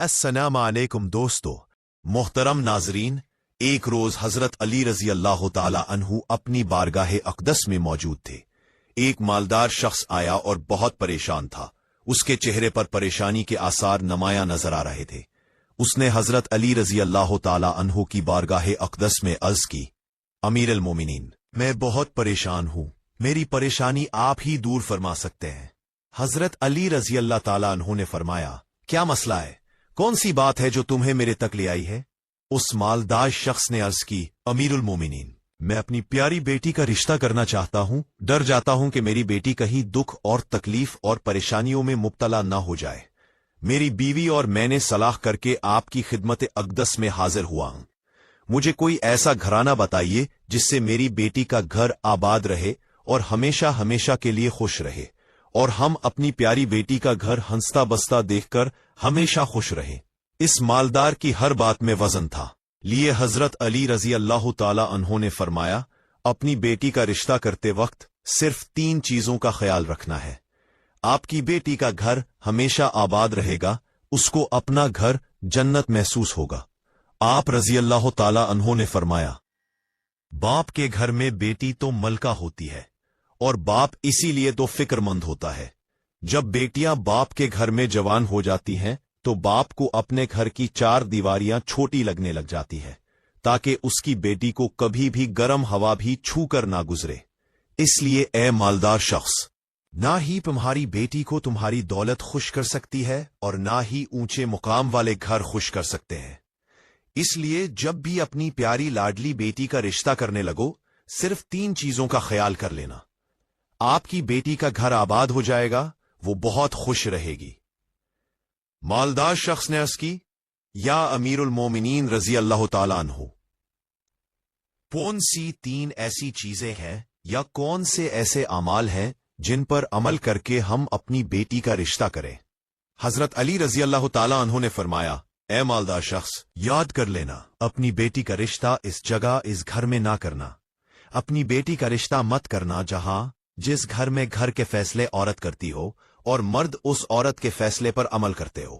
अस्सलाम वालेकुम दोस्तों, मोहतरम नाजरीन। एक रोज हजरत अली रजी अल्लाह ताला अन्हु अपनी बारगाह अक़दस में मौजूद थे। एक मालदार शख्स आया और बहुत परेशान था। उसके चेहरे पर परेशानी के आसार नमाया नजर आ रहे थे। उसने हजरत अली रजी अल्लाह ताला अन्हु की बारगाह अक़दस में अर्ज की, अमीर अल मोमिनीन, मैं बहुत परेशान हूं, मेरी परेशानी आप ही दूर फरमा सकते हैं। हजरत अली रजी अल्लाह ताला अन्हु ने फरमाया, क्या मसला है, कौन सी बात है जो तुम्हें मेरे तक ले आई है? उस मालदार शख्स ने अर्ज की, अमीरुल मोमिनीन, मैं अपनी प्यारी बेटी का रिश्ता करना चाहता हूं। डर जाता हूं कि मेरी बेटी कहीं दुख और तकलीफ और परेशानियों में मुब्तला न हो जाए। मेरी बीवी और मैंने सलाह करके आपकी खिदमत अक़दस में हाजिर हुआ हूं। मुझे कोई ऐसा घराना बताइए जिससे मेरी बेटी का घर आबाद रहे और हमेशा हमेशा के लिए खुश रहे, और हम अपनी प्यारी बेटी का घर हंसता बसता देखकर हमेशा खुश रहे। इस मालदार की हर बात में वजन था। लिए हजरत अली रजी अल्लाह ताला अन्हों ने फरमाया, अपनी बेटी का रिश्ता करते वक्त सिर्फ 3 चीजों का ख्याल रखना है। आपकी बेटी का घर हमेशा आबाद रहेगा, उसको अपना घर जन्नत महसूस होगा। आप रजी अल्लाह ताला अन्हों ने फरमाया, बाप के घर में बेटी तो मलका होती है, और बाप इसीलिए तो फिक्रमंद होता है। जब बेटियां बाप के घर में जवान हो जाती हैं तो बाप को अपने घर की 4 दीवारियां छोटी लगने लग जाती है, ताकि उसकी बेटी को कभी भी गर्म हवा भी छू कर ना गुजरे। इसलिए ए मालदार शख्स, ना ही तुम्हारी बेटी को तुम्हारी दौलत खुश कर सकती है और ना ही ऊंचे मुकाम वाले घर खुश कर सकते हैं। इसलिए जब भी अपनी प्यारी लाडली बेटी का रिश्ता करने लगो, सिर्फ 3 चीजों का ख्याल कर लेना। आपकी बेटी का घर आबाद हो जाएगा, वो बहुत खुश रहेगी। मालदार शख्स ने अर्ज की, या अमीरुल मोमिनीन रजी अल्लाह ताला अन्हु, कौन सी 3 ऐसी चीजें हैं या कौन से ऐसे अमाल हैं जिन पर अमल करके हम अपनी बेटी का रिश्ता करें? हजरत अली रजी अल्लाह ताला अन्हु ने फरमाया, ए मालदार शख्स, याद कर लेना, अपनी बेटी का रिश्ता इस जगह इस घर में ना करना। अपनी बेटी का रिश्ता मत करना जिस घर में घर के फैसले औरत करती हो और मर्द उस औरत के फैसले पर अमल करते हो।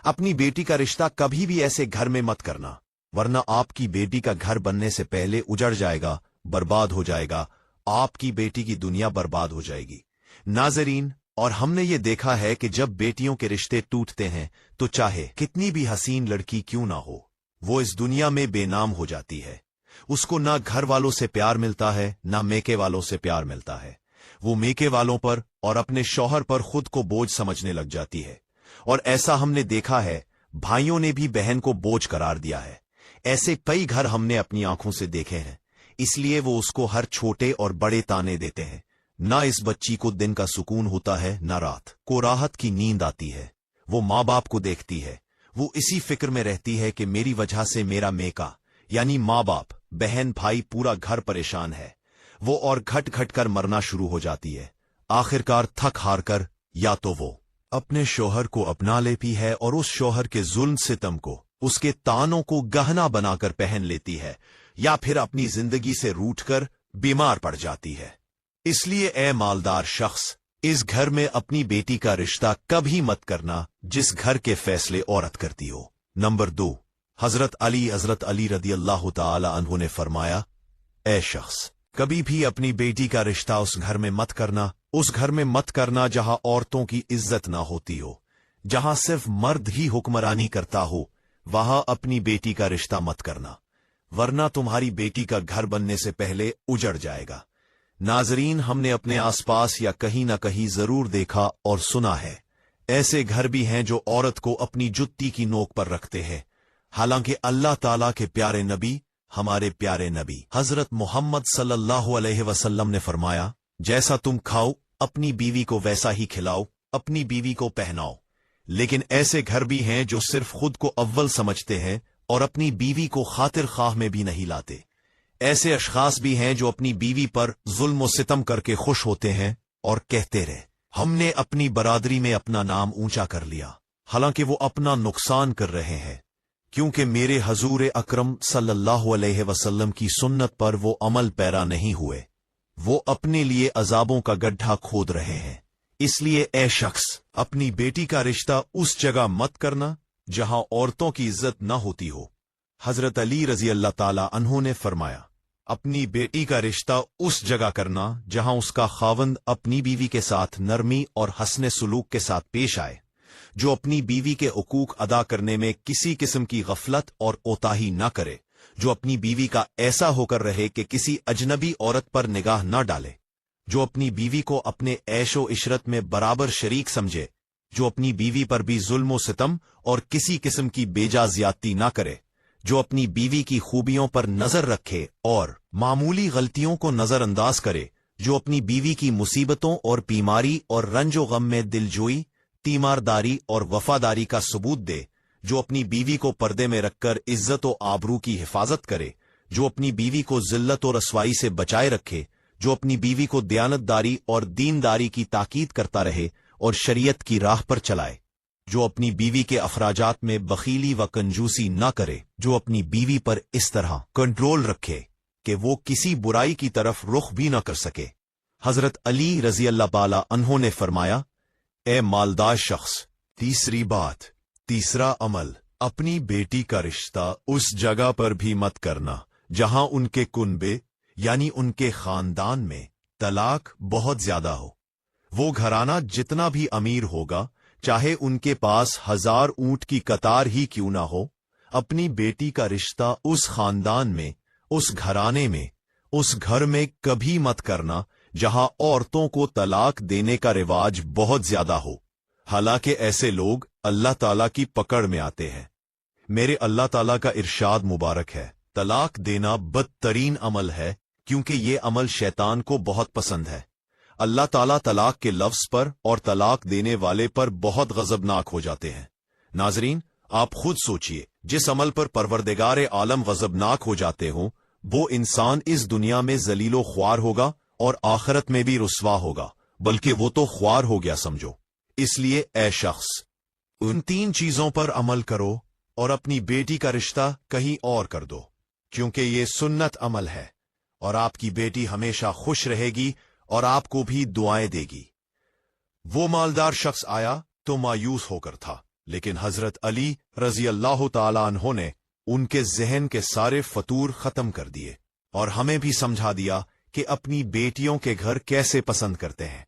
अपनी बेटी का रिश्ता कभी भी ऐसे घर में मत करना, वरना आपकी बेटी का घर बनने से पहले उजड़ जाएगा, बर्बाद हो जाएगा, आपकी बेटी की दुनिया बर्बाद हो जाएगी। नाजरीन, और हमने ये देखा है कि जब बेटियों के रिश्ते टूटते हैं तो चाहे कितनी भी हसीन लड़की क्यों ना हो, वो इस दुनिया में बेनाम हो जाती है। उसको ना घर वालों से प्यार मिलता है, ना मेके वालों से प्यार मिलता है। वो मेके वालों पर और अपने शौहर पर खुद को बोझ समझने लग जाती है, और ऐसा हमने देखा है, भाइयों ने भी बहन को बोझ करार दिया है। ऐसे कई घर हमने अपनी आंखों से देखे हैं। इसलिए वो उसको हर छोटे और बड़े ताने देते हैं। ना इस बच्ची को दिन का सुकून होता है, ना रात को राहत की नींद आती है। वो माँ बाप को देखती है, वो इसी फिक्र में रहती है कि मेरी वजह से मेरा मेका यानी माँ बाप, बहन, भाई, पूरा घर परेशान है। वो और घट घट कर मरना शुरू हो जाती है। आखिरकार थक हार कर या तो वो अपने शौहर को अपना लेती है और उस शौहर के जुल्म सितम को, उसके तानों को गहना बनाकर पहन लेती है, या फिर अपनी जिंदगी से रूठकर बीमार पड़ जाती है। इसलिए ए मालदार शख्स, इस घर में अपनी बेटी का रिश्ता कभी मत करना जिस घर के फैसले औरत करती हो। नंबर 2, हजरत अली रदी अल्लाह ताला अन्हु ने फरमाया, ए शख्स, कभी भी अपनी बेटी का रिश्ता उस घर में मत करना, उस घर में मत करना जहां औरतों की इज्जत ना होती हो, जहां सिर्फ मर्द ही हुक्मरानी करता हो। वहां अपनी बेटी का रिश्ता मत करना, वरना तुम्हारी बेटी का घर बनने से पहले उजड़ जाएगा। नाजरीन, हमने अपने आसपास या कहीं ना कहीं जरूर देखा और सुना है, ऐसे घर भी हैं जो औरत को अपनी जुत्ती की नोक पर रखते हैं। हालांकि अल्लाह ताला के प्यारे नबी, हमारे प्यारे नबी हजरत मोहम्मद सल्लल्लाहु अलैहि वसल्लम ने फरमाया, जैसा तुम खाओ अपनी बीवी को वैसा ही खिलाओ, अपनी बीवी को पहनाओ। लेकिन ऐसे घर भी हैं जो सिर्फ खुद को अव्वल समझते हैं और अपनी बीवी को खातिर खाह में भी नहीं लाते। ऐसे अशखास भी हैं जो अपनी बीवी पर जुल्म सितम करके खुश होते हैं और कहते रहे, हमने अपनी बरादरी में अपना नाम ऊंचा कर लिया, हालांकि वो अपना नुकसान कर रहे हैं, क्योंकि मेरे हजूर अकरम सल्लल्लाहु अलैहि वसल्लम की सुन्नत पर वो अमल पैरा नहीं हुए। वो अपने लिए अजाबों का गड्ढा खोद रहे हैं। इसलिए ए शख्स, अपनी बेटी का रिश्ता उस जगह मत करना जहां औरतों की इज्जत न होती हो। हजरत अली रजी अल्लाह ताला अन्हु ने फरमाया, अपनी बेटी का रिश्ता उस जगह करना जहां उसका खावंद अपनी बीवी के साथ नरमी और हस्ने सुलूक के साथ पेश आए, जो अपनी बीवी के हुकूक अदा करने में किसी किस्म की गफलत और कोताही न करे, जो अपनी बीवी का ऐसा होकर रहे कि किसी अजनबी औरत पर निगाह न डाले, जो अपनी बीवी को अपने ऐशो इशरत में बराबर शरीक समझे, जो अपनी बीवी पर भी जुल्म सितम और किसी किस्म की बेजा ज्यादती ना करे, जो अपनी बीवी की खूबियों पर नजर रखे और मामूली गलतियों को नजरअंदाज करे, जो अपनी बीवी की मुसीबतों और बीमारी और रंजो गम में दिलजोई, तीमारदारी और वफादारी का सबूत दे, जो अपनी बीवी को पर्दे में रखकर इज्जत और आबरू की हिफाजत करे, जो अपनी बीवी को जिल्लत और रसवाई से बचाए रखे, जो अपनी बीवी को दयानतदारी और दीनदारी की ताकीद करता रहे और शरीयत की राह पर चलाए, जो अपनी बीवी के अखराजात में बखीली व कंजूसी न करे, जो अपनी बीवी पर इस तरह कंट्रोल रखे कि वो किसी बुराई की तरफ रुख भी न कर सके। हजरत अली रजी अल्लाह ताला अन्हों ने फरमाया, ए मालदार शख्स, तीसरी बात, तीसरा अमल, अपनी बेटी का रिश्ता उस जगह पर भी मत करना जहां उनके कुनबे यानी उनके खानदान में तलाक बहुत ज्यादा हो। वो घराना जितना भी अमीर होगा, चाहे उनके पास 1000 ऊंट की कतार ही क्यों ना हो, अपनी बेटी का रिश्ता उस खानदान में, उस घराने में, उस घर में कभी मत करना जहां औरतों को तलाक देने का रिवाज बहुत ज्यादा हो। हालांकि ऐसे लोग अल्लाह ताला की पकड़ में आते हैं। मेरे अल्लाह ताला का इरशाद मुबारक है, तलाक देना बदतरीन अमल है क्योंकि ये अमल शैतान को बहुत पसंद है। अल्लाह ताला तलाक के लफ्ज पर और तलाक देने वाले पर बहुत गजबनाक हो जाते हैं। नाजरीन, आप खुद सोचिए, जिस अमल पर परवरदिगार आलम गजबनाक हो जाते हों, वो इंसान इस दुनिया में जलीलो ख्वार होगा और आखिरत में भी रुस्वा होगा, बल्कि वो तो ख्वार हो गया समझो। इसलिए ए शख्स, उन 3 चीजों पर अमल करो और अपनी बेटी का रिश्ता कहीं और कर दो, क्योंकि ये सुन्नत अमल है और आपकी बेटी हमेशा खुश रहेगी और आपको भी दुआएं देगी। वो मालदार शख्स आया तो मायूस होकर था, लेकिन हजरत अली रजी अल्लाह ताला अन्हों ने उनके जहन के सारे फतूर खत्म कर दिए और हमें भी समझा दिया कि अपनी बेटियों के घर कैसे पसंद करते हैं।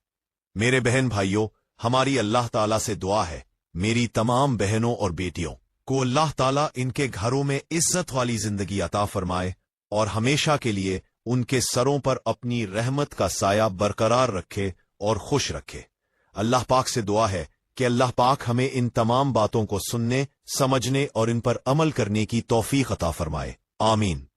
मेरे बहन भाइयों, हमारी अल्लाह ताला से दुआ है, मेरी तमाम बहनों और बेटियों को अल्लाह ताला इनके घरों में इज्जत वाली जिंदगी अता फरमाए और हमेशा के लिए उनके सरों पर अपनी रहमत का साया बरकरार रखे और खुश रखे। अल्लाह पाक से दुआ है कि अल्लाह पाक हमें इन तमाम बातों को सुनने, समझने और इन पर अमल करने की तौफीक अता फरमाए। आमीन।